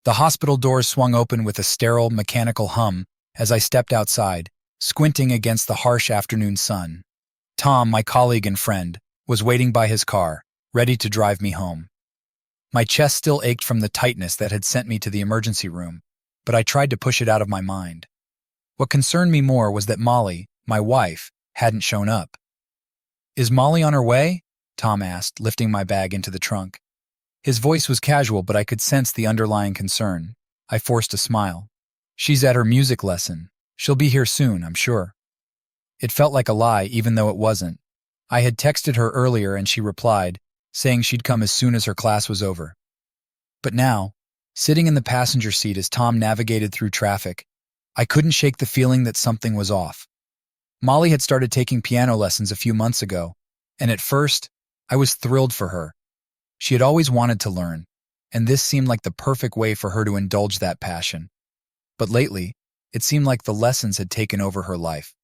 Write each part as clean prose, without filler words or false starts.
The hospital doors swung open with a sterile, mechanical hum as I stepped outside, squinting against the harsh afternoon sun. Tom, my colleague and friend, was waiting by his car, ready to drive me home. My chest still ached from the tightness that had sent me to the emergency room, but I tried to push it out of my mind. What concerned me more was that Molly, my wife, hadn't shown up. "Is Molly on her way?" Tom asked, lifting my bag into the trunk. His voice was casual, but I could sense the underlying concern. I forced a smile. "She's at her music lesson. She'll be here soon, I'm sure." It felt like a lie, even though it wasn't. I had texted her earlier and she replied, saying she'd come as soon as her class was over. But now, sitting in the passenger seat as Tom navigated through traffic, I couldn't shake the feeling that something was off. Molly had started taking piano lessons a few months ago, and at first, I was thrilled for her. She had always wanted to learn, and this seemed like the perfect way for her to indulge that passion. But lately, it seemed like the lessons had taken over her life.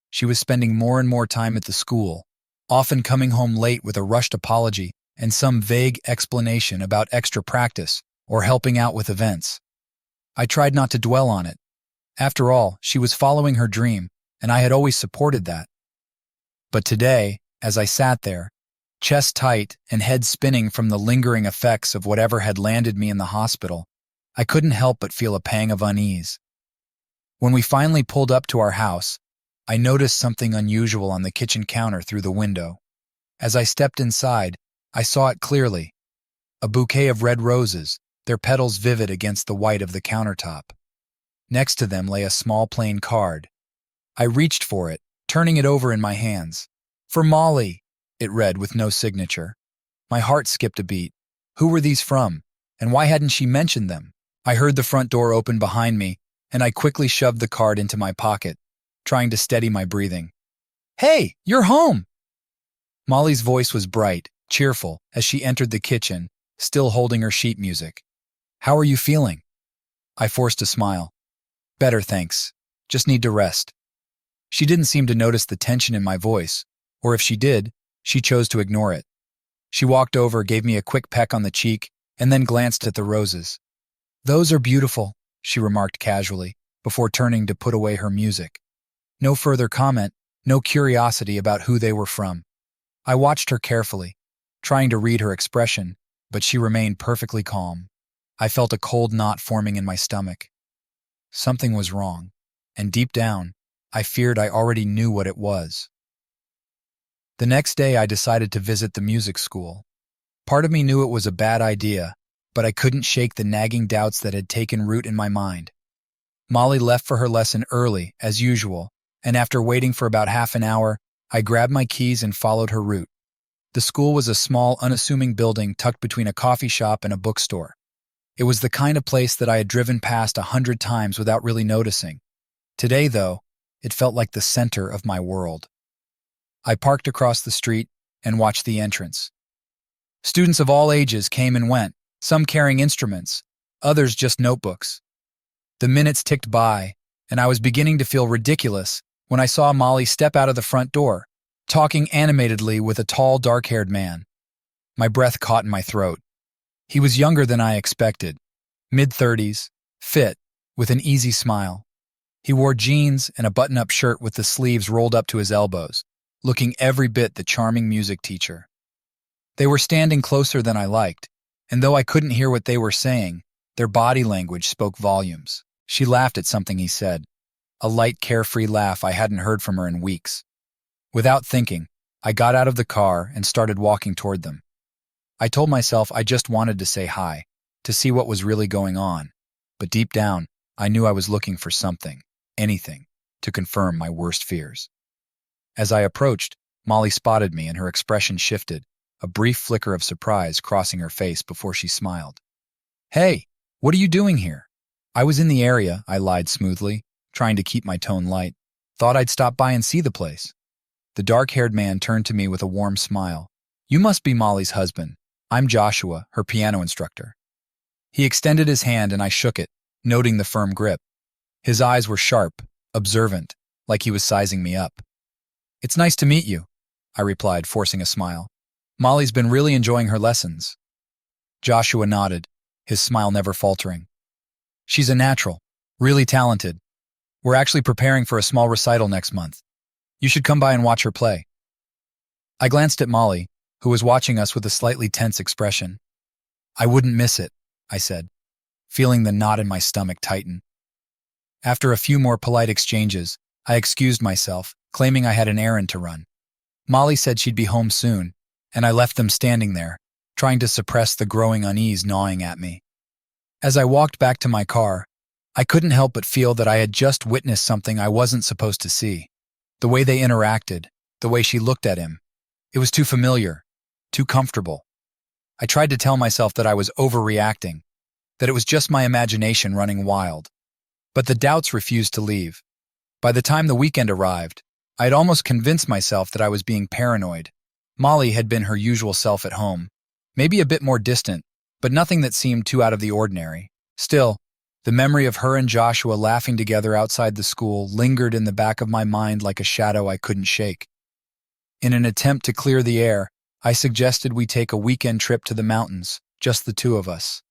She was spending more and more time at the school, often coming home late with a rushed apology and some vague explanation about extra practice or helping out with events. I tried not to dwell on it. After all, she was following her dream, and I had always supported that. But today, as I sat there, chest tight and head spinning from the lingering effects of whatever had landed me in the hospital, I couldn't help but feel a pang of unease. When we finally pulled up to our house, I noticed something unusual on the kitchen counter through the window. As I stepped inside, I saw it clearly. A bouquet of red roses, their petals vivid against the white of the countertop. Next to them lay a small plain card. I reached for it, turning it over in my hands. "For Molly," it read with no signature. My heart skipped a beat. Who were these from, and why hadn't she mentioned them? I heard the front door open behind me, and I quickly shoved the card into my pocket, trying to steady my breathing. "Hey, you're home!" Molly's voice was bright, cheerful, as she entered the kitchen, still holding her sheet music. "How are you feeling?" I forced a smile. "Better, thanks. Just need to rest." She didn't seem to notice the tension in my voice, or if she did, she chose to ignore it. She walked over, gave me a quick peck on the cheek, and then glanced at the roses. "Those are beautiful," she remarked casually, before turning to put away her music. No further comment, no curiosity about who they were from. I watched her carefully, trying to read her expression, but she remained perfectly calm. I felt a cold knot forming in my stomach. Something was wrong, and deep down, I feared I already knew what it was. The next day, I decided to visit the music school. Part of me knew it was a bad idea, but I couldn't shake the nagging doubts that had taken root in my mind. Molly left for her lesson early, as usual, and after waiting for about half an hour, I grabbed my keys and followed her route. The school was a small, unassuming building tucked between a coffee shop and a bookstore. It was the kind of place that I had driven past 100 times without really noticing. Today, though, it felt like the center of my world. I parked across the street and watched the entrance. Students of all ages came and went, some carrying instruments, others just notebooks. The minutes ticked by, and I was beginning to feel ridiculous when I saw Molly step out of the front door, talking animatedly with a tall, dark-haired man. My breath caught in my throat. He was younger than I expected, mid-30s, fit, with an easy smile. He wore jeans and a button-up shirt with the sleeves rolled up to his elbows, looking every bit the charming music teacher. They were standing closer than I liked, and though I couldn't hear what they were saying, their body language spoke volumes. She laughed at something he said, a light, carefree laugh I hadn't heard from her in weeks. Without thinking, I got out of the car and started walking toward them. I told myself I just wanted to say hi, to see what was really going on, but deep down, I knew I was looking for something, anything, to confirm my worst fears. As I approached, Molly spotted me and her expression shifted, a brief flicker of surprise crossing her face before she smiled. "Hey, what are you doing here?" "I was in the area," I lied smoothly, trying to keep my tone light. "Thought I'd stop by and see the place." The dark-haired man turned to me with a warm smile. "You must be Molly's husband. I'm Joshua, her piano instructor." He extended his hand and I shook it, noting the firm grip. His eyes were sharp, observant, like he was sizing me up. "It's nice to meet you," I replied, forcing a smile. "Molly's been really enjoying her lessons." Joshua nodded, his smile never faltering. She's a natural, really talented. We're actually preparing for a small recital next month. You should come by and watch her play." I glanced at Molly, who was watching us with a slightly tense expression. "I wouldn't miss it," I said, feeling the knot in my stomach tighten. After a few more polite exchanges, I excused myself, claiming I had an errand to run. Molly said she'd be home soon, and I left them standing there, trying to suppress the growing unease gnawing at me. As I walked back to my car, I couldn't help but feel that I had just witnessed something I wasn't supposed to see. The way they interacted, the way she looked at him. It was too familiar, too comfortable. I tried to tell myself that I was overreacting, that it was just my imagination running wild. But the doubts refused to leave. By the time the weekend arrived, I had almost convinced myself that I was being paranoid. Molly had been her usual self at home, maybe a bit more distant, but nothing that seemed too out of the ordinary. Still, the memory of her and Joshua laughing together outside the school lingered in the back of my mind like a shadow I couldn't shake. In an attempt to clear the air, I suggested we take a weekend trip to the mountains, just the two of us.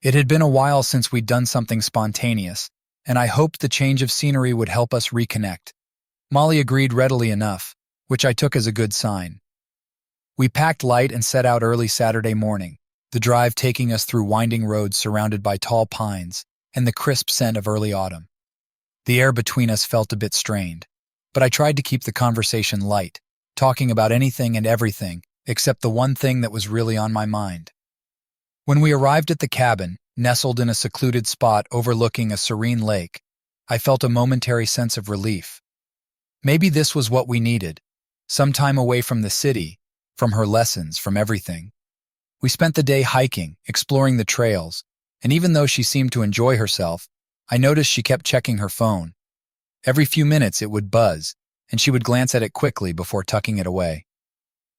It had been a while since we'd done something spontaneous, and I hoped the change of scenery would help us reconnect. Molly agreed readily enough, which I took as a good sign. We packed light and set out early Saturday morning, the drive taking us through winding roads surrounded by tall pines and the crisp scent of early autumn. The air between us felt a bit strained, but I tried to keep the conversation light, talking about anything and everything except the one thing that was really on my mind. When we arrived at the cabin, nestled in a secluded spot overlooking a serene lake, I felt a momentary sense of relief. Maybe this was what we needed, some time away from the city, from her lessons, from everything. We spent the day hiking, exploring the trails, and even though she seemed to enjoy herself, I noticed she kept checking her phone. Every few minutes it would buzz, and she would glance at it quickly before tucking it away.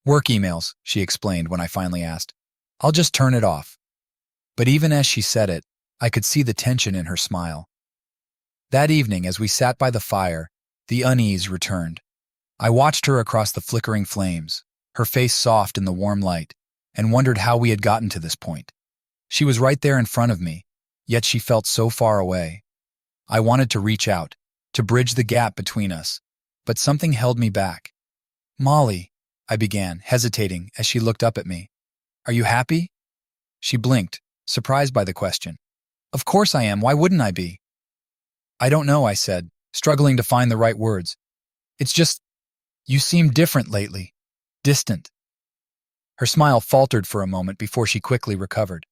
"Work emails," she explained when I finally asked. "I'll just turn it off." But even as she said it, I could see the tension in her smile. That evening, as we sat by the fire, the unease returned. I watched her across the flickering flames, her face soft in the warm light, and wondered how we had gotten to this point. She was right there in front of me, yet she felt so far away. I wanted to reach out, to bridge the gap between us, but something held me back. "Molly," I began, hesitating as she looked up at me. "Are you happy?" She blinked, surprised by the question. "Of course I am, why wouldn't I be?" "I don't know," I said, struggling to find the right words. "It's just, you seem different lately, distant." Her smile faltered for a moment before she quickly recovered.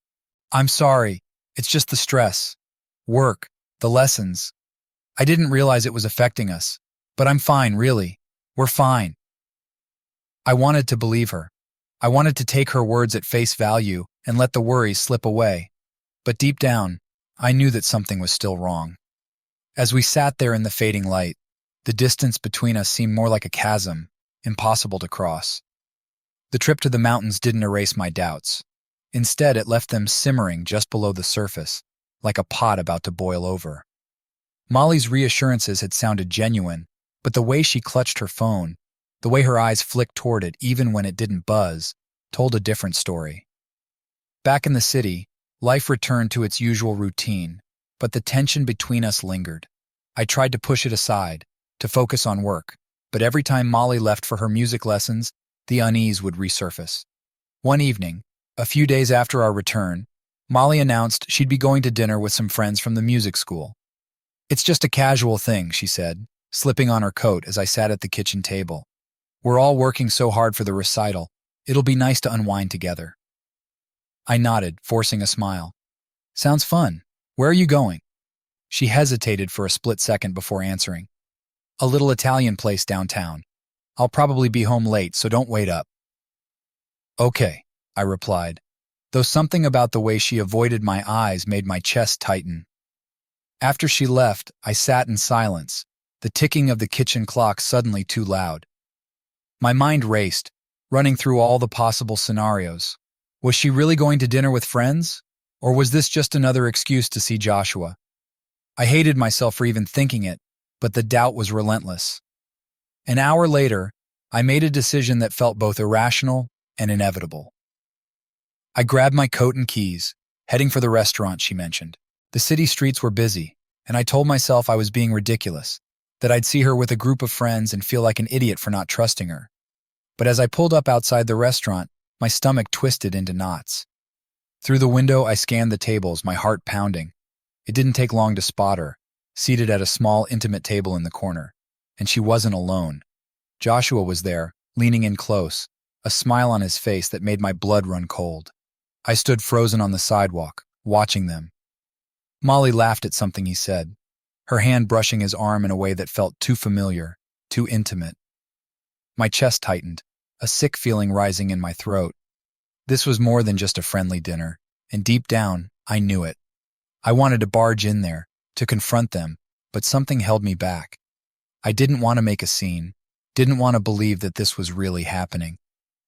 "I'm sorry, it's just the stress, work, the lessons. I didn't realize it was affecting us, but I'm fine, really. We're fine." I wanted to believe her. I wanted to take her words at face value and let the worries slip away. But deep down, I knew that something was still wrong. As we sat there in the fading light, the distance between us seemed more like a chasm, impossible to cross. The trip to the mountains didn't erase my doubts. Instead, it left them simmering just below the surface, like a pot about to boil over. Molly's reassurances had sounded genuine, but the way she clutched her phone, the way her eyes flicked toward it even when it didn't buzz, told a different story. Back in the city, life returned to its usual routine, but the tension between us lingered. I tried to push it aside, to focus on work, but every time Molly left for her music lessons, the unease would resurface. One evening, a few days after our return, Molly announced she'd be going to dinner with some friends from the music school. "It's just a casual thing," she said, slipping on her coat as I sat at the kitchen table. "We're all working so hard for the recital, it'll be nice to unwind together." I nodded, forcing a smile. "Sounds fun. Where are you going?" She hesitated for a split second before answering. "A little Italian place downtown. I'll probably be home late, so don't wait up." "Okay," I replied, though something about the way she avoided my eyes made my chest tighten. After she left, I sat in silence, the ticking of the kitchen clock suddenly too loud. My mind raced, running through all the possible scenarios. Was she really going to dinner with friends? Or was this just another excuse to see Joshua? I hated myself for even thinking it, but the doubt was relentless. An hour later, I made a decision that felt both irrational and inevitable. I grabbed my coat and keys, heading for the restaurant she mentioned. The city streets were busy, and I told myself I was being ridiculous, that I'd see her with a group of friends and feel like an idiot for not trusting her. But as I pulled up outside the restaurant, my stomach twisted into knots. Through the window, I scanned the tables, my heart pounding. It didn't take long to spot her, seated at a small, intimate table in the corner. And she wasn't alone. Joshua was there, leaning in close, a smile on his face that made my blood run cold. I stood frozen on the sidewalk, watching them. Molly laughed at something he said, her hand brushing his arm in a way that felt too familiar, too intimate. My chest tightened, a sick feeling rising in my throat. This was more than just a friendly dinner, and deep down, I knew it. I wanted to barge in there, to confront them, but something held me back. I didn't want to make a scene, didn't want to believe that this was really happening.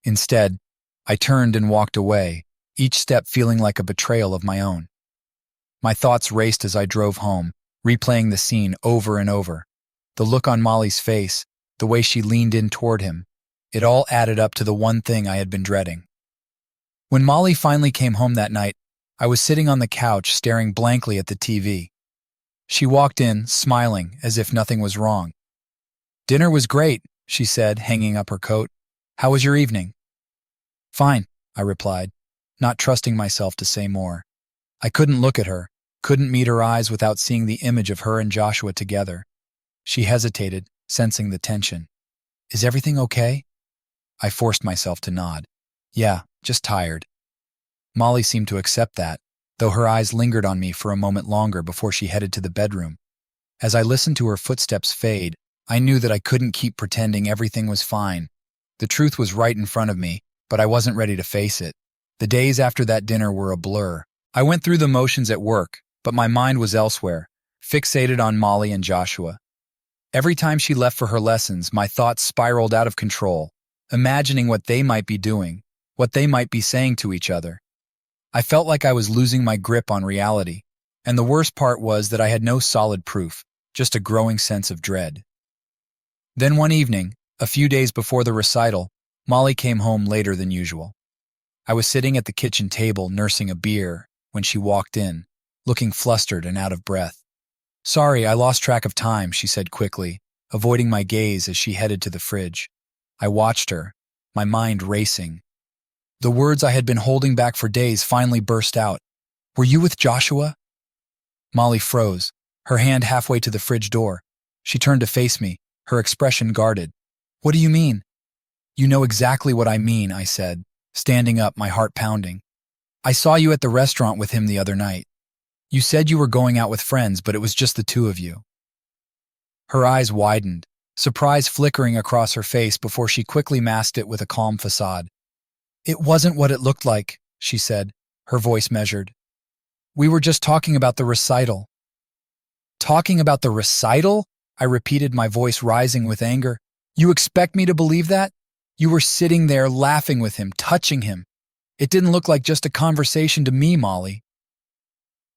Instead, I turned and walked away, each step feeling like a betrayal of my own. My thoughts raced as I drove home, replaying the scene over and over. The look on Molly's face, the way she leaned in toward him, it all added up to the one thing I had been dreading. When Molly finally came home that night, I was sitting on the couch staring blankly at the TV. She walked in, smiling, as if nothing was wrong. "Dinner was great," she said, hanging up her coat. "How was your evening?" "Fine," I replied, not trusting myself to say more. I couldn't look at her, couldn't meet her eyes without seeing the image of her and Joshua together. She hesitated, sensing the tension. "Is everything okay?" I forced myself to nod. "Yeah, just tired." Molly seemed to accept that, though her eyes lingered on me for a moment longer before she headed to the bedroom. As I listened to her footsteps fade, I knew that I couldn't keep pretending everything was fine. The truth was right in front of me, but I wasn't ready to face it. The days after that dinner were a blur. I went through the motions at work, but my mind was elsewhere, fixated on Molly and Joshua. Every time she left for her lessons, my thoughts spiraled out of control, imagining what they might be doing, what they might be saying to each other. I felt like I was losing my grip on reality, and the worst part was that I had no solid proof, just a growing sense of dread. Then one evening, a few days before the recital, Molly came home later than usual. I was sitting at the kitchen table nursing a beer when she walked in, looking flustered and out of breath. "Sorry, I lost track of time," she said quickly, avoiding my gaze as she headed to the fridge. I watched her, my mind racing. The words I had been holding back for days finally burst out. "Were you with Joshua?" Molly froze, her hand halfway to the fridge door. She turned to face me, her expression guarded. "What do you mean?" "You know exactly what I mean," I said, standing up, my heart pounding. "I saw you at the restaurant with him the other night. You said you were going out with friends, but it was just the two of you." Her eyes widened, surprise flickering across her face before she quickly masked it with a calm facade. "It wasn't what it looked like," she said, her voice measured. "We were just talking about the recital." "Talking about the recital?" I repeated, my voice rising with anger. "You expect me to believe that? You were sitting there laughing with him, touching him. It didn't look like just a conversation to me, Molly."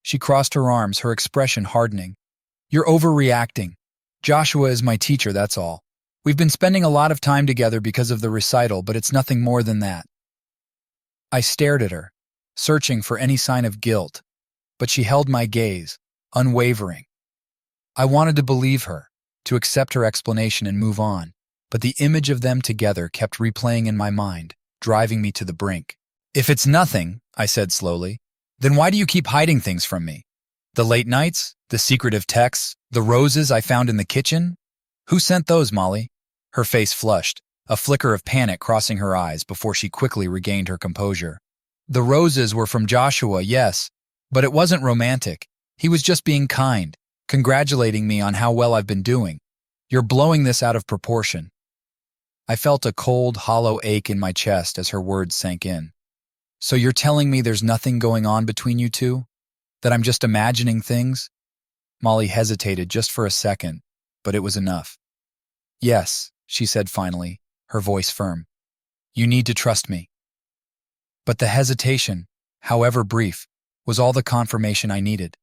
She crossed her arms, her expression hardening. "You're overreacting. Joshua is my teacher, that's all. We've been spending a lot of time together because of the recital, but it's nothing more than that." I stared at her, searching for any sign of guilt, but she held my gaze, unwavering. I wanted to believe her, to accept her explanation and move on, but the image of them together kept replaying in my mind, driving me to the brink. "If it's nothing," I said slowly, "then why do you keep hiding things from me? The late nights, the secretive texts, the roses I found in the kitchen? Who sent those, Molly?" Her face flushed, a flicker of panic crossing her eyes before she quickly regained her composure. "The roses were from Joshua, yes, but it wasn't romantic. He was just being kind, congratulating me on how well I've been doing. You're blowing this out of proportion." I felt a cold, hollow ache in my chest as her words sank in. "So you're telling me there's nothing going on between you two? That I'm just imagining things?" Molly hesitated just for a second, but it was enough. "Yes," she said finally, her voice firm. "You need to trust me." But the hesitation, however brief, was all the confirmation I needed.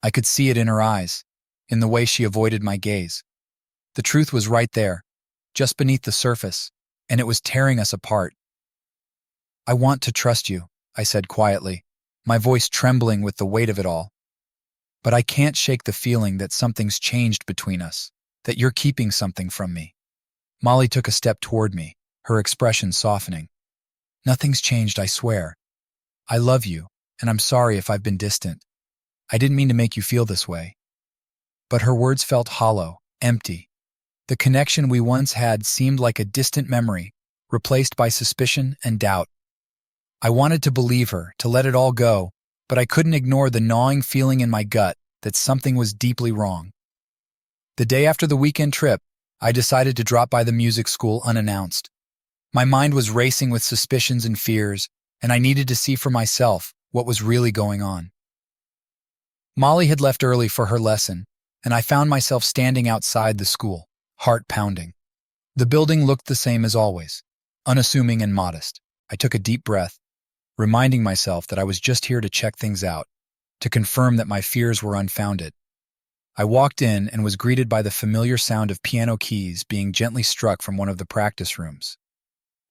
I could see it in her eyes, in the way she avoided my gaze. The truth was right there, just beneath the surface, and it was tearing us apart. "I want to trust you," I said quietly, my voice trembling with the weight of it all. but I can't shake the feeling that something's changed between us, that you're keeping something from me." Molly took a step toward me, her expression softening. "Nothing's changed, I swear. I love you, and I'm sorry if I've been distant. I didn't mean to make you feel this way." But her words felt hollow, empty. The connection we once had seemed like a distant memory, replaced by suspicion and doubt. I wanted to believe her, to let it all go, but I couldn't ignore the gnawing feeling in my gut that something was deeply wrong. The day after the weekend trip, I decided to drop by the music school unannounced. My mind was racing with suspicions and fears, and I needed to see for myself what was really going on. Molly had left early for her lesson, and I found myself standing outside the school, heart pounding. The building looked the same as always, unassuming and modest. I took a deep breath, reminding myself that I was just here to check things out, to confirm that my fears were unfounded. I walked in and was greeted by the familiar sound of piano keys being gently struck from one of the practice rooms.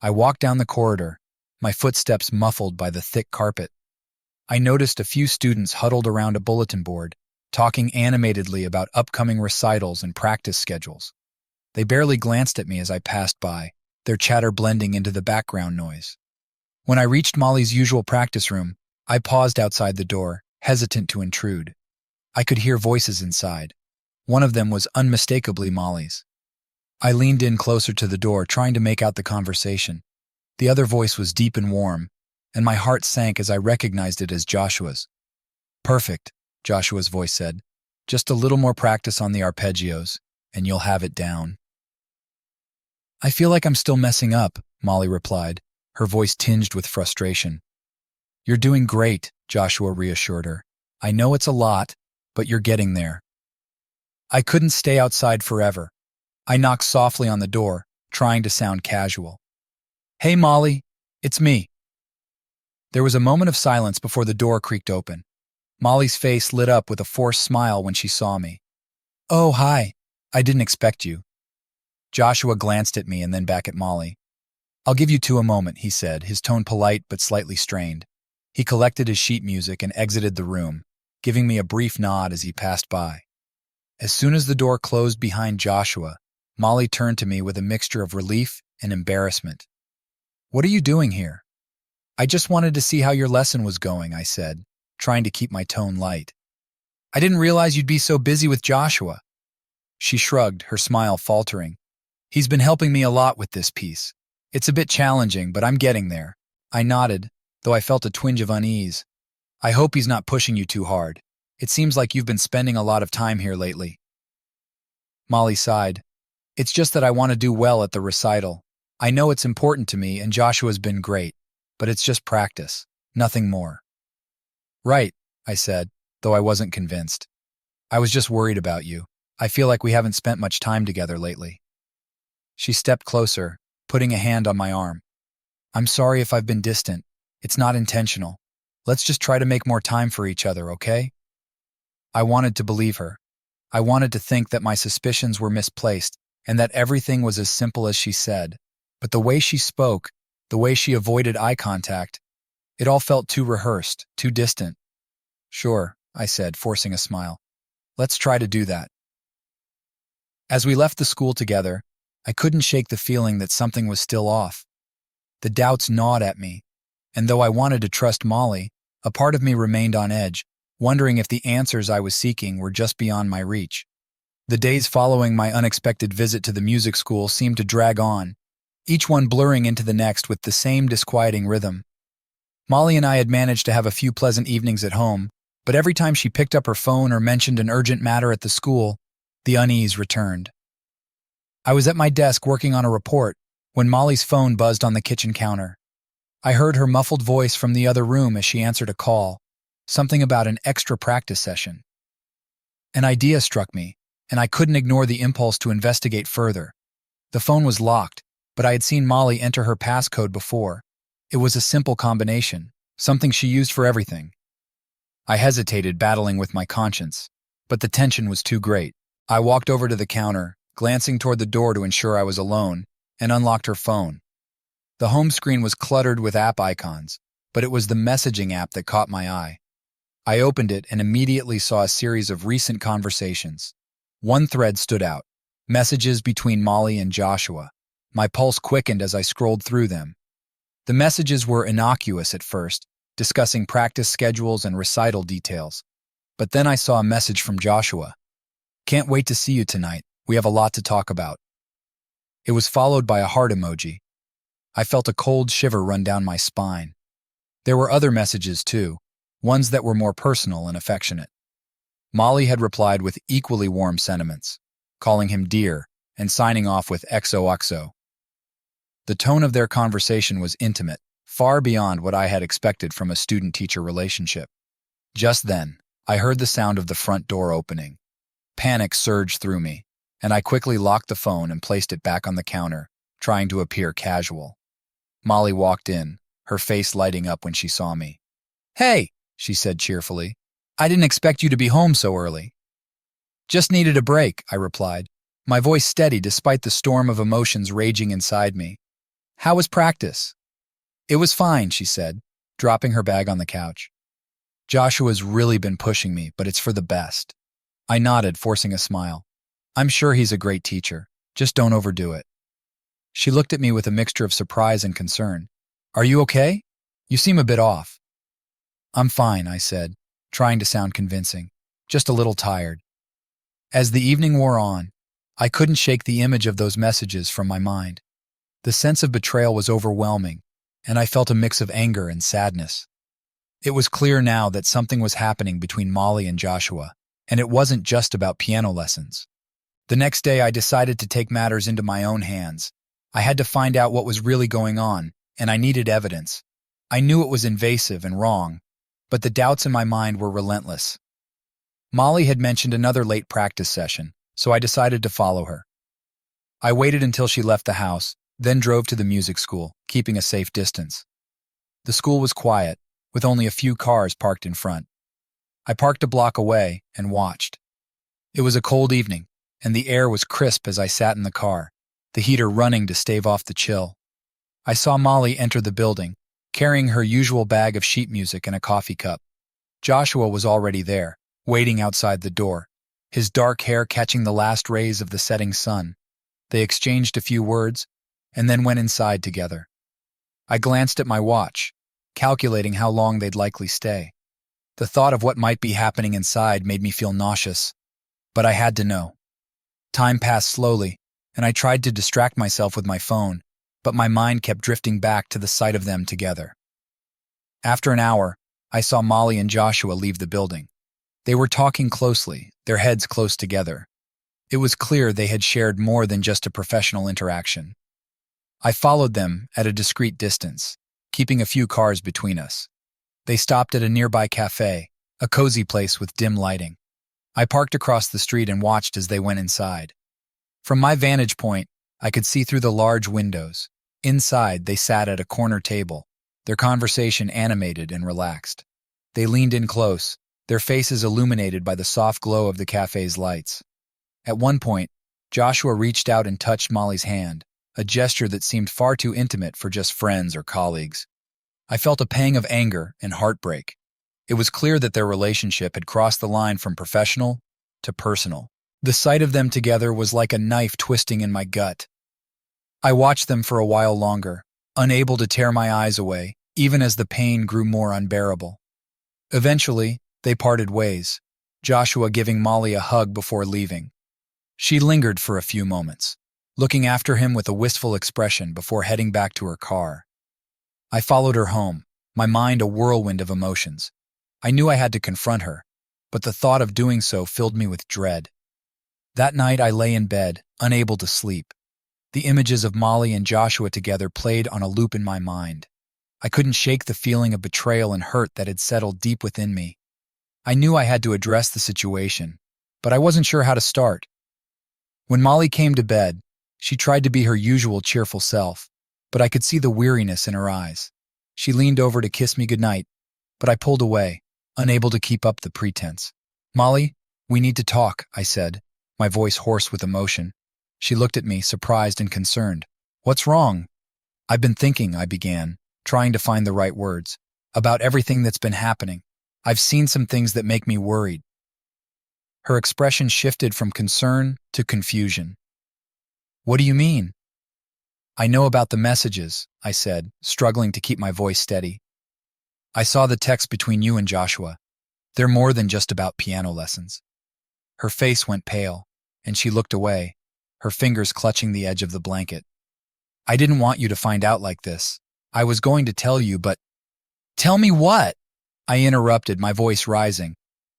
I walked down the corridor, my footsteps muffled by the thick carpet. I noticed a few students huddled around a bulletin board, talking animatedly about upcoming recitals and practice schedules. They barely glanced at me as I passed by, their chatter blending into the background noise. When I reached Molly's usual practice room, I paused outside the door, hesitant to intrude. I could hear voices inside. One of them was unmistakably Molly's. I leaned in closer to the door, trying to make out the conversation. The other voice was deep and warm, and my heart sank as I recognized it as Joshua's. "Perfect," Joshua's voice said. "Just a little more practice on the arpeggios, and you'll have it down." "I feel like I'm still messing up," Molly replied, her voice tinged with frustration. "You're doing great," Joshua reassured her. "I know it's a lot, but you're getting there." I couldn't stay outside forever. I knocked softly on the door, trying to sound casual. "Hey, Molly, it's me." There was a moment of silence before the door creaked open. Molly's face lit up with a forced smile when she saw me. "Oh, hi. I didn't expect you." Joshua glanced at me and then back at Molly. "I'll give you two a moment," he said, his tone polite but slightly strained. He collected his sheet music and exited the room, giving me a brief nod as he passed by. As soon as the door closed behind Joshua, Molly turned to me with a mixture of relief and embarrassment. "What are you doing here?" "I just wanted to see how your lesson was going," I said, trying to keep my tone light. "I didn't realize you'd be so busy with Joshua." She shrugged, her smile faltering. "He's been helping me a lot with this piece. It's a bit challenging, but I'm getting there." I nodded, though I felt a twinge of unease. "I hope he's not pushing you too hard. It seems like you've been spending a lot of time here lately." Molly sighed. "It's just that I want to do well at the recital. I know it's important to me, and Joshua's been great, but it's just practice, nothing more." "Right," I said, though I wasn't convinced. "I was just worried about you. I feel like we haven't spent much time together lately." She stepped closer, putting a hand on my arm. "I'm sorry if I've been distant. It's not intentional. Let's just try to make more time for each other, okay?" I wanted to believe her. I wanted to think that my suspicions were misplaced and that everything was as simple as she said. But the way she spoke, the way she avoided eye contact, it all felt too rehearsed, too distant. "Sure," I said, forcing a smile. "Let's try to do that." As we left the school together, I couldn't shake the feeling that something was still off. The doubts gnawed at me, and though I wanted to trust Molly, a part of me remained on edge, wondering if the answers I was seeking were just beyond my reach. The days following my unexpected visit to the music school seemed to drag on, each one blurring into the next with the same disquieting rhythm. Molly and I had managed to have a few pleasant evenings at home, but every time she picked up her phone or mentioned an urgent matter at the school, the unease returned. I was at my desk working on a report when Molly's phone buzzed on the kitchen counter. I heard her muffled voice from the other room as she answered a call, something about an extra practice session. An idea struck me, and I couldn't ignore the impulse to investigate further. The phone was locked, but I had seen Molly enter her passcode before. It was a simple combination, something she used for everything. I hesitated, battling with my conscience, but the tension was too great. I walked over to the counter, glancing toward the door to ensure I was alone, and unlocked her phone. The home screen was cluttered with app icons, but it was the messaging app that caught my eye. I opened it and immediately saw a series of recent conversations. One thread stood out: messages between Molly and Joshua. My pulse quickened as I scrolled through them. The messages were innocuous at first, discussing practice schedules and recital details. But then I saw a message from Joshua. "Can't wait to see you tonight. We have a lot to talk about." It was followed by a heart emoji. I felt a cold shiver run down my spine. There were other messages too, ones that were more personal and affectionate. Molly had replied with equally warm sentiments, calling him dear and signing off with XOXO. The tone of their conversation was intimate, far beyond what I had expected from a student-teacher relationship. Just then, I heard the sound of the front door opening. Panic surged through me, and I quickly locked the phone and placed it back on the counter, trying to appear casual. Molly walked in, her face lighting up when she saw me. "Hey," she said cheerfully. "I didn't expect you to be home so early." "Just needed a break," I replied, my voice steady despite the storm of emotions raging inside me. "How was practice?" "It was fine," she said, dropping her bag on the couch. "Joshua's really been pushing me, but it's for the best." I nodded, forcing a smile. "I'm sure he's a great teacher. Just don't overdo it." She looked at me with a mixture of surprise and concern. "Are you okay? You seem a bit off." "I'm fine," I said, trying to sound convincing. "Just a little tired." As the evening wore on, I couldn't shake the image of those messages from my mind. The sense of betrayal was overwhelming, and I felt a mix of anger and sadness. It was clear now that something was happening between Molly and Joshua, and it wasn't just about piano lessons. The next day, I decided to take matters into my own hands. I had to find out what was really going on, and I needed evidence. I knew it was invasive and wrong, but the doubts in my mind were relentless. Molly had mentioned another late practice session, so I decided to follow her. I waited until she left the house, then drove to the music school, keeping a safe distance. The school was quiet, with only a few cars parked in front. I parked a block away and watched. It was a cold evening, and the air was crisp as I sat in the car, the heater running to stave off the chill. I saw Molly enter the building, carrying her usual bag of sheet music and a coffee cup. Joshua was already there, waiting outside the door, his dark hair catching the last rays of the setting sun. They exchanged a few words, and then went inside together. I glanced at my watch, calculating how long they'd likely stay. The thought of what might be happening inside made me feel nauseous, but I had to know. Time passed slowly, and I tried to distract myself with my phone, but my mind kept drifting back to the sight of them together. After an hour, I saw Molly and Joshua leave the building. They were talking closely, their heads close together. It was clear they had shared more than just a professional interaction. I followed them at a discreet distance, keeping a few cars between us. They stopped at a nearby cafe, a cozy place with dim lighting. I parked across the street and watched as they went inside. From my vantage point, I could see through the large windows. Inside, they sat at a corner table, their conversation animated and relaxed. They leaned in close, their faces illuminated by the soft glow of the cafe's lights. At one point, Joshua reached out and touched Molly's hand, a gesture that seemed far too intimate for just friends or colleagues. I felt a pang of anger and heartbreak. It was clear that their relationship had crossed the line from professional to personal. The sight of them together was like a knife twisting in my gut. I watched them for a while longer, unable to tear my eyes away, even as the pain grew more unbearable. Eventually, they parted ways, Joshua giving Molly a hug before leaving. She lingered for a few moments, looking after him with a wistful expression before heading back to her car. I followed her home, my mind a whirlwind of emotions. I knew I had to confront her, but the thought of doing so filled me with dread. That night I lay in bed, unable to sleep. The images of Molly and Joshua together played on a loop in my mind. I couldn't shake the feeling of betrayal and hurt that had settled deep within me. I knew I had to address the situation, but I wasn't sure how to start. When Molly came to bed, she tried to be her usual cheerful self, but I could see the weariness in her eyes. She leaned over to kiss me goodnight, but I pulled away, unable to keep up the pretense. "Molly, we need to talk," I said, my voice hoarse with emotion. She looked at me, surprised and concerned. "What's wrong?" "I've been thinking," I began, trying to find the right words, "about everything that's been happening. I've seen some things that make me worried." Her expression shifted from concern to confusion. "What do you mean?" "I know about the messages," I said, struggling to keep my voice steady. "I saw the text between you and Joshua. They're more than just about piano lessons." Her face went pale, and she looked away, her fingers clutching the edge of the blanket. "I didn't want you to find out like this. I was going to tell you, but—" "Tell me what?" I interrupted, my voice rising.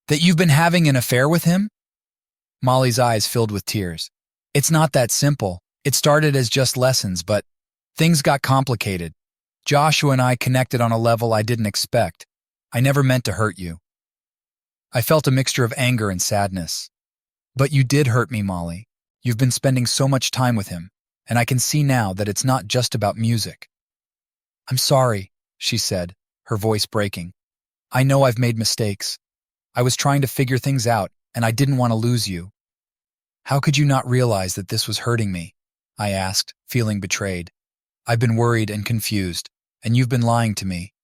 "That you've been having an affair with him?" Molly's eyes filled with tears. "It's not that simple. It started as just lessons, but things got complicated. Joshua and I connected on a level I didn't expect. I never meant to hurt you." I felt a mixture of anger and sadness. "But you did hurt me, Molly. You've been spending so much time with him, and I can see now that it's not just about music." "I'm sorry," she said, her voice breaking. "I know I've made mistakes. I was trying to figure things out, and I didn't want to lose you." "How could you not realize that this was hurting me?" I asked, feeling betrayed. "I've been worried and confused, and you've been lying to me."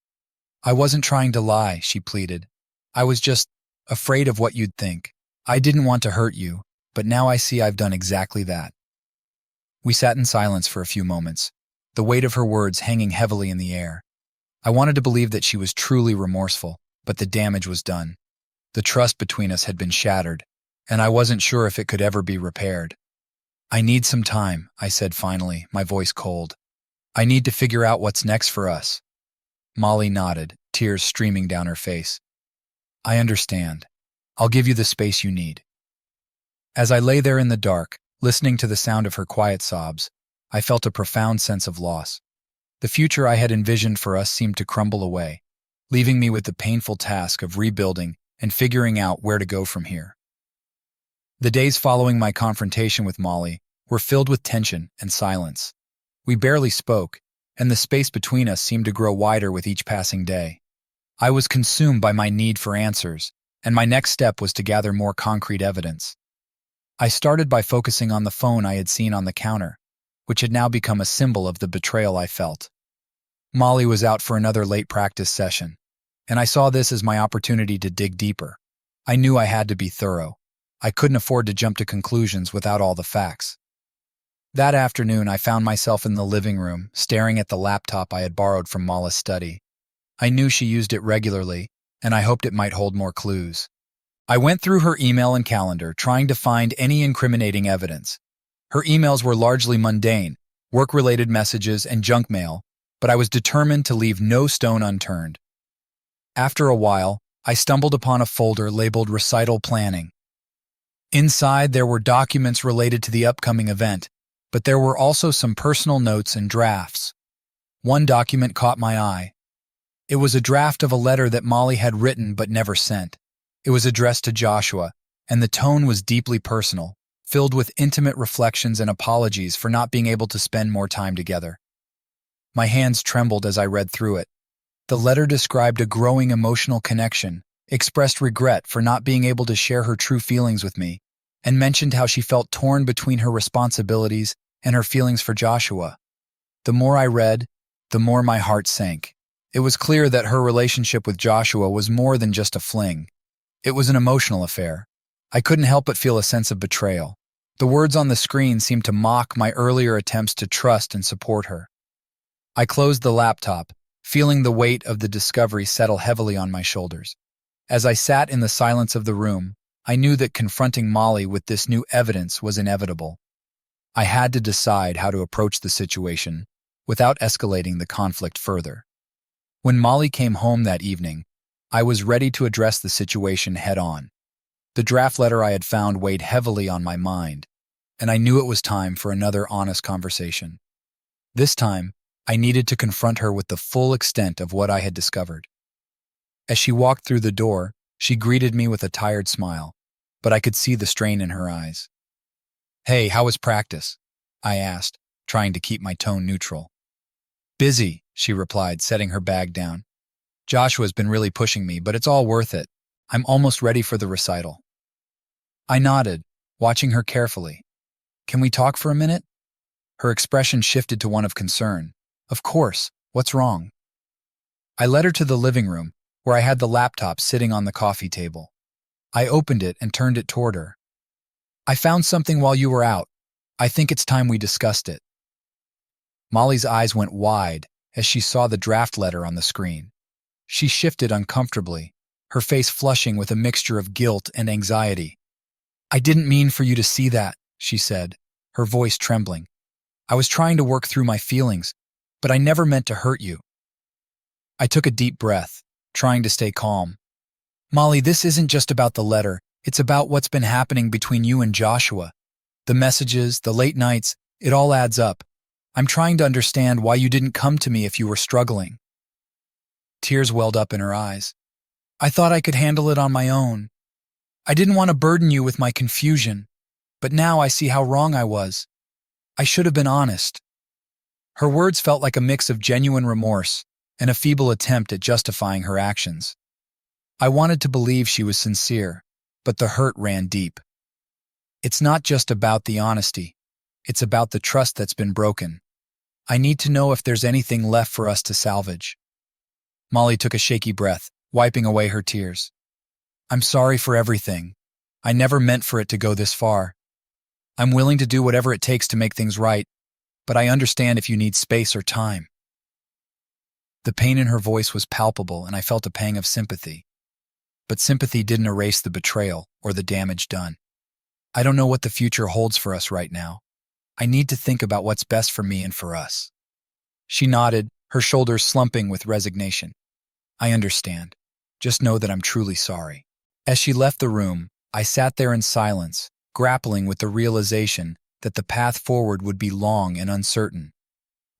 "I wasn't trying to lie," she pleaded. "I was just afraid of what you'd think. I didn't want to hurt you, but now I see I've done exactly that." We sat in silence for a few moments, the weight of her words hanging heavily in the air. I wanted to believe that she was truly remorseful, but the damage was done. The trust between us had been shattered, and I wasn't sure if it could ever be repaired. "I need some time," I said finally, my voice cold. "I need to figure out what's next for us." Molly nodded, tears streaming down her face. "I understand. I'll give you the space you need." As I lay there in the dark, listening to the sound of her quiet sobs, I felt a profound sense of loss. The future I had envisioned for us seemed to crumble away, leaving me with the painful task of rebuilding and figuring out where to go from here. The days following my confrontation with Molly were filled with tension and silence. We barely spoke, and the space between us seemed to grow wider with each passing day. I was consumed by my need for answers, and my next step was to gather more concrete evidence. I started by focusing on the phone I had seen on the counter, which had now become a symbol of the betrayal I felt. Molly was out for another late practice session, and I saw this as my opportunity to dig deeper. I knew I had to be thorough. I couldn't afford to jump to conclusions without all the facts. That afternoon, I found myself in the living room, staring at the laptop I had borrowed from Molly's study. I knew she used it regularly, and I hoped it might hold more clues. I went through her email and calendar, trying to find any incriminating evidence. Her emails were largely mundane, work-related messages and junk mail, but I was determined to leave no stone unturned. After a while, I stumbled upon a folder labeled Recital Planning. Inside, there were documents related to the upcoming event, but there were also some personal notes and drafts. One document caught my eye. It was a draft of a letter that Molly had written but never sent. It was addressed to Joshua, and the tone was deeply personal, filled with intimate reflections and apologies for not being able to spend more time together. My hands trembled as I read through it. The letter described a growing emotional connection, expressed regret for not being able to share her true feelings with me, and mentioned how she felt torn between her responsibilities and her feelings for Joshua. The more I read, the more my heart sank. It was clear that her relationship with Joshua was more than just a fling. It was an emotional affair. I couldn't help but feel a sense of betrayal. The words on the screen seemed to mock my earlier attempts to trust and support her. I closed the laptop, feeling the weight of the discovery settle heavily on my shoulders. As I sat in the silence of the room, I knew that confronting Molly with this new evidence was inevitable. I had to decide how to approach the situation without escalating the conflict further. When Molly came home that evening, I was ready to address the situation head-on. The draft letter I had found weighed heavily on my mind, and I knew it was time for another honest conversation. This time, I needed to confront her with the full extent of what I had discovered. As she walked through the door, she greeted me with a tired smile, but I could see the strain in her eyes. "Hey, how was practice?" I asked, trying to keep my tone neutral. "Busy," she replied, setting her bag down. "Joshua's been really pushing me, but it's all worth it. I'm almost ready for the recital." I nodded, watching her carefully. "Can we talk for a minute?" Her expression shifted to one of concern. "Of course. What's wrong?" I led her to the living room, where I had the laptop sitting on the coffee table. I opened it and turned it toward her. "I found something while you were out. I think it's time we discussed it." Molly's eyes went wide as she saw the draft letter on the screen. She shifted uncomfortably, her face flushing with a mixture of guilt and anxiety. "I didn't mean for you to see that," she said, her voice trembling. "I was trying to work through my feelings, but I never meant to hurt you." I took a deep breath, trying to stay calm. "Molly, this isn't just about the letter. It's about what's been happening between you and Joshua. The messages, the late nights, it all adds up. I'm trying to understand why you didn't come to me if you were struggling." Tears welled up in her eyes. "I thought I could handle it on my own. I didn't want to burden you with my confusion, but now I see how wrong I was. I should have been honest." Her words felt like a mix of genuine remorse and a feeble attempt at justifying her actions. I wanted to believe she was sincere, but the hurt ran deep. "It's not just about the honesty. It's about the trust that's been broken. I need to know if there's anything left for us to salvage." Molly took a shaky breath, wiping away her tears. "I'm sorry for everything. I never meant for it to go this far. I'm willing to do whatever it takes to make things right, but I understand if you need space or time." The pain in her voice was palpable, and I felt a pang of sympathy. But sympathy didn't erase the betrayal or the damage done. "I don't know what the future holds for us right now. I need to think about what's best for me and for us." She nodded, her shoulders slumping with resignation. "I understand. Just know that I'm truly sorry." As she left the room, I sat there in silence, grappling with the realization that the path forward would be long and uncertain.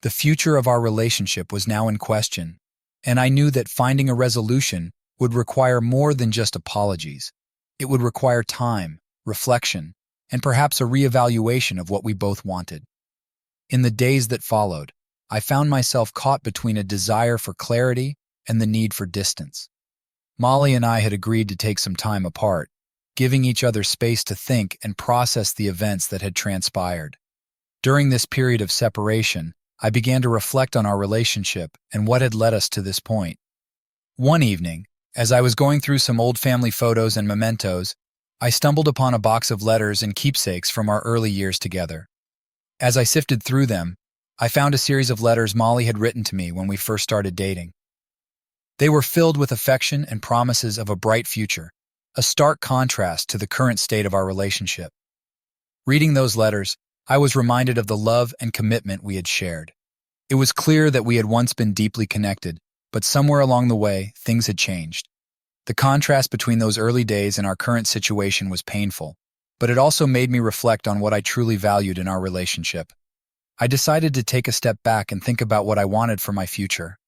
The future of our relationship was now in question, and I knew that finding a resolution would require more than just apologies. It would require time, reflection, and perhaps a reevaluation of what we both wanted. In the days that followed, I found myself caught between a desire for clarity and the need for distance. Molly and I had agreed to take some time apart, giving each other space to think and process the events that had transpired. During this period of separation, I began to reflect on our relationship and what had led us to this point. One evening, as I was going through some old family photos and mementos, I stumbled upon a box of letters and keepsakes from our early years together. As I sifted through them, I found a series of letters Molly had written to me when we first started dating. They were filled with affection and promises of a bright future, a stark contrast to the current state of our relationship. Reading those letters, I was reminded of the love and commitment we had shared. It was clear that we had once been deeply connected, but somewhere along the way, things had changed. The contrast between those early days and our current situation was painful, but it also made me reflect on what I truly valued in our relationship. I decided to take a step back and think about what I wanted for my future.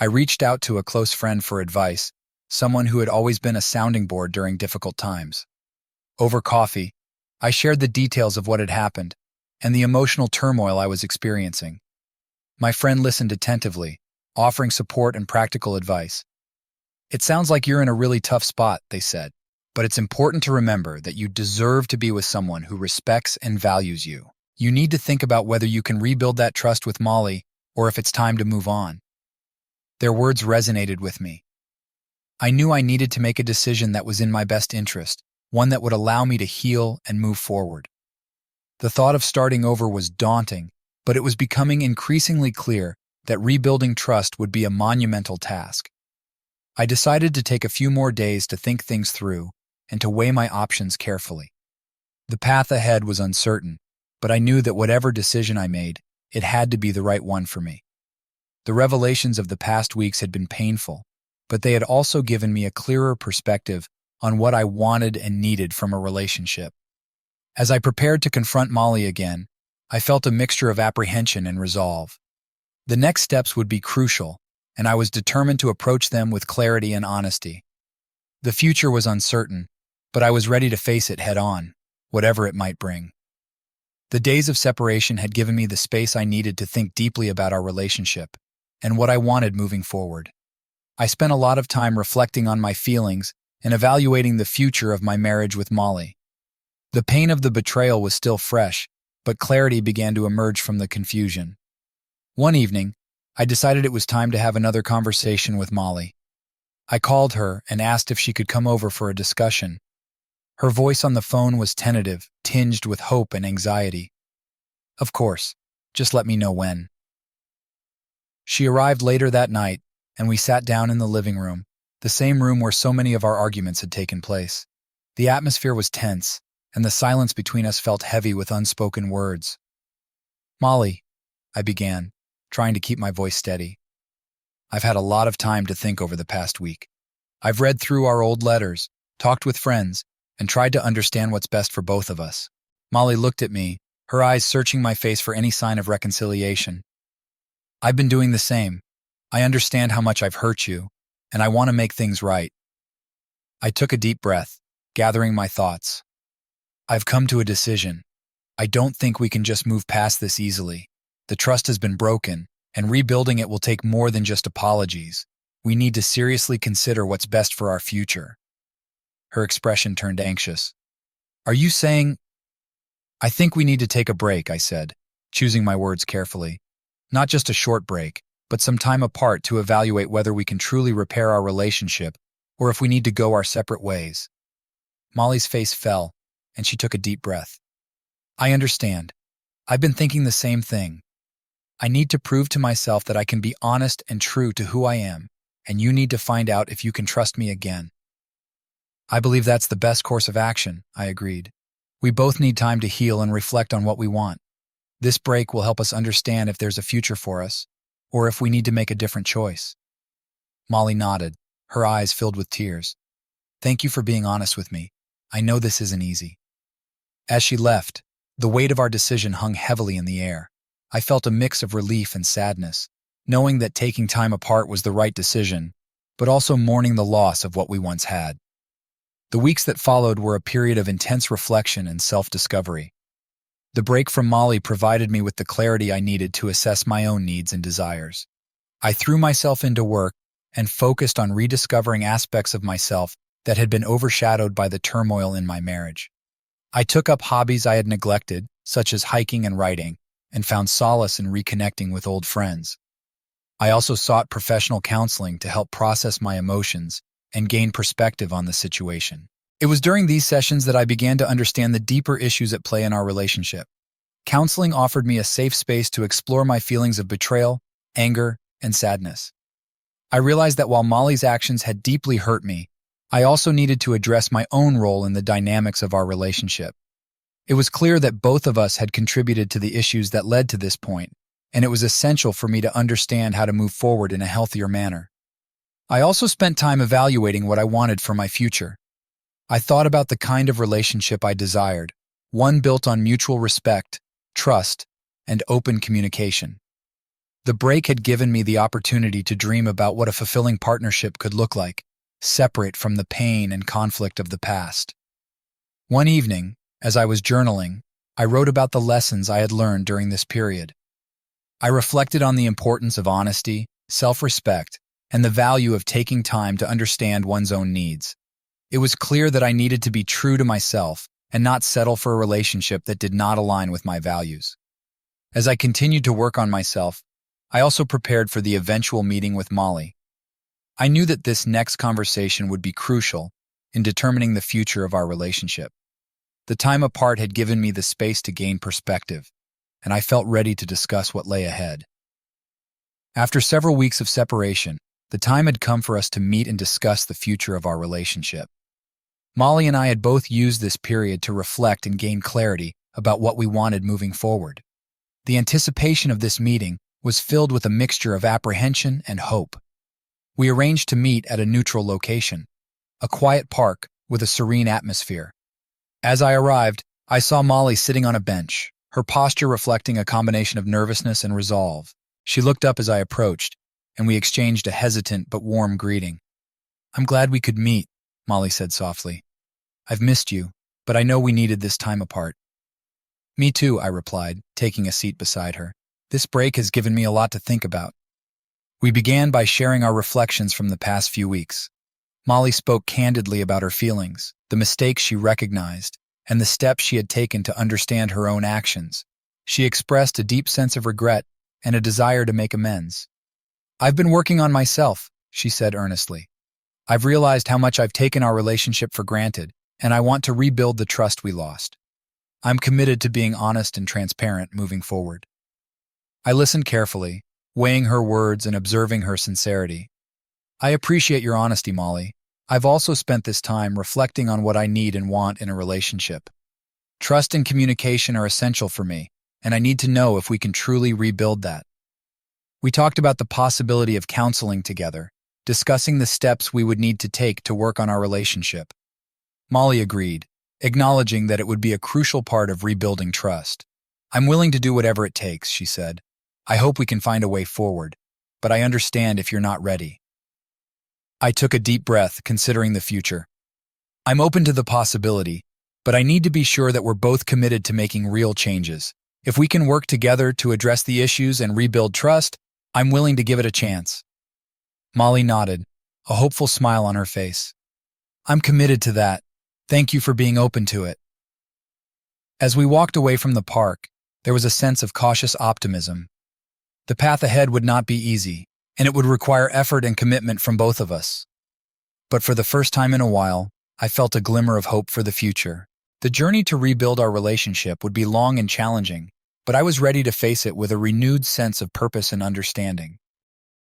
I reached out to a close friend for advice, someone who had always been a sounding board during difficult times. Over coffee, I shared the details of what had happened and the emotional turmoil I was experiencing. My friend listened attentively, offering support and practical advice. "It sounds like you're in a really tough spot," they said, "but it's important to remember that you deserve to be with someone who respects and values you. You need to think about whether you can rebuild that trust with Molly or if it's time to move on." Their words resonated with me. I knew I needed to make a decision that was in my best interest, one that would allow me to heal and move forward. The thought of starting over was daunting, but it was becoming increasingly clear that rebuilding trust would be a monumental task. I decided to take a few more days to think things through and to weigh my options carefully. The path ahead was uncertain, but I knew that whatever decision I made, it had to be the right one for me. The revelations of the past weeks had been painful, but they had also given me a clearer perspective on what I wanted and needed from a relationship. As I prepared to confront Molly again, I felt a mixture of apprehension and resolve. The next steps would be crucial, and I was determined to approach them with clarity and honesty. The future was uncertain, but I was ready to face it head-on, whatever it might bring. The days of separation had given me the space I needed to think deeply about our relationship and what I wanted moving forward. I spent a lot of time reflecting on my feelings and evaluating the future of my marriage with Molly. The pain of the betrayal was still fresh, but clarity began to emerge from the confusion. One evening, I decided it was time to have another conversation with Molly. I called her and asked if she could come over for a discussion. Her voice on the phone was tentative, tinged with hope and anxiety. Of course, just let me know when. She arrived later that night, and we sat down in the living room, the same room where so many of our arguments had taken place. The atmosphere was tense, and the silence between us felt heavy with unspoken words. "Molly," I began, trying to keep my voice steady. "I've had a lot of time to think over the past week. I've read through our old letters, talked with friends, and tried to understand what's best for both of us." Molly looked at me, her eyes searching my face for any sign of reconciliation. "I've been doing the same. I understand how much I've hurt you, and I want to make things right." I took a deep breath, gathering my thoughts. "I've come to a decision. I don't think we can just move past this easily. The trust has been broken, and rebuilding it will take more than just apologies. We need to seriously consider what's best for our future." Her expression turned anxious. "Are you saying—" "I think we need to take a break," I said, choosing my words carefully. "Not just a short break, but some time apart to evaluate whether we can truly repair our relationship or if we need to go our separate ways." Molly's face fell, and she took a deep breath. "I understand. I've been thinking the same thing. I need to prove to myself that I can be honest and true to who I am, and you need to find out if you can trust me again." "I believe that's the best course of action," I agreed. "We both need time to heal and reflect on what we want. This break will help us understand if there's a future for us, or if we need to make a different choice." Molly nodded, her eyes filled with tears. "Thank you for being honest with me. I know this isn't easy." As she left, the weight of our decision hung heavily in the air. I felt a mix of relief and sadness, knowing that taking time apart was the right decision, but also mourning the loss of what we once had. The weeks that followed were a period of intense reflection and self-discovery. The break from Molly provided me with the clarity I needed to assess my own needs and desires. I threw myself into work and focused on rediscovering aspects of myself that had been overshadowed by the turmoil in my marriage. I took up hobbies I had neglected, such as hiking and writing, and found solace in reconnecting with old friends. I also sought professional counseling to help process my emotions and gain perspective on the situation. It was during these sessions that I began to understand the deeper issues at play in our relationship. Counseling offered me a safe space to explore my feelings of betrayal, anger, and sadness. I realized that while Molly's actions had deeply hurt me, I also needed to address my own role in the dynamics of our relationship. It was clear that both of us had contributed to the issues that led to this point, and it was essential for me to understand how to move forward in a healthier manner. I also spent time evaluating what I wanted for my future. I thought about the kind of relationship I desired, one built on mutual respect, trust, and open communication. The break had given me the opportunity to dream about what a fulfilling partnership could look like, separate from the pain and conflict of the past. One evening, as I was journaling, I wrote about the lessons I had learned during this period. I reflected on the importance of honesty, self-respect, and the value of taking time to understand one's own needs. It was clear that I needed to be true to myself and not settle for a relationship that did not align with my values. As I continued to work on myself, I also prepared for the eventual meeting with Molly. I knew that this next conversation would be crucial in determining the future of our relationship. The time apart had given me the space to gain perspective, and I felt ready to discuss what lay ahead. After several weeks of separation, the time had come for us to meet and discuss the future of our relationship. Molly and I had both used this period to reflect and gain clarity about what we wanted moving forward. The anticipation of this meeting was filled with a mixture of apprehension and hope. We arranged to meet at a neutral location, a quiet park with a serene atmosphere. As I arrived, I saw Molly sitting on a bench, her posture reflecting a combination of nervousness and resolve. She looked up as I approached, and we exchanged a hesitant but warm greeting. "I'm glad we could meet," Molly said softly. "I've missed you, but I know we needed this time apart." "Me too," I replied, taking a seat beside her. "This break has given me a lot to think about." We began by sharing our reflections from the past few weeks. Molly spoke candidly about her feelings, the mistakes she recognized, and the steps she had taken to understand her own actions. She expressed a deep sense of regret and a desire to make amends. "I've been working on myself," she said earnestly. I've realized how much I've taken our relationship for granted, and I want to rebuild the trust we lost. I'm committed to being honest and transparent moving forward. I listened carefully, weighing her words and observing her sincerity. I appreciate your honesty, Molly. I've also spent this time reflecting on what I need and want in a relationship. Trust and communication are essential for me, and I need to know if we can truly rebuild that. We talked about the possibility of counseling together, discussing the steps we would need to take to work on our relationship. Molly agreed, acknowledging that it would be a crucial part of rebuilding trust. I'm willing to do whatever it takes, she said. I hope we can find a way forward, but I understand if you're not ready. I took a deep breath, considering the future. I'm open to the possibility, but I need to be sure that we're both committed to making real changes. If we can work together to address the issues and rebuild trust, I'm willing to give it a chance. Molly nodded, a hopeful smile on her face. I'm committed to that. Thank you for being open to it. As we walked away from the park, there was a sense of cautious optimism. The path ahead would not be easy, and it would require effort and commitment from both of us. But for the first time in a while, I felt a glimmer of hope for the future. The journey to rebuild our relationship would be long and challenging, but I was ready to face it with a renewed sense of purpose and understanding.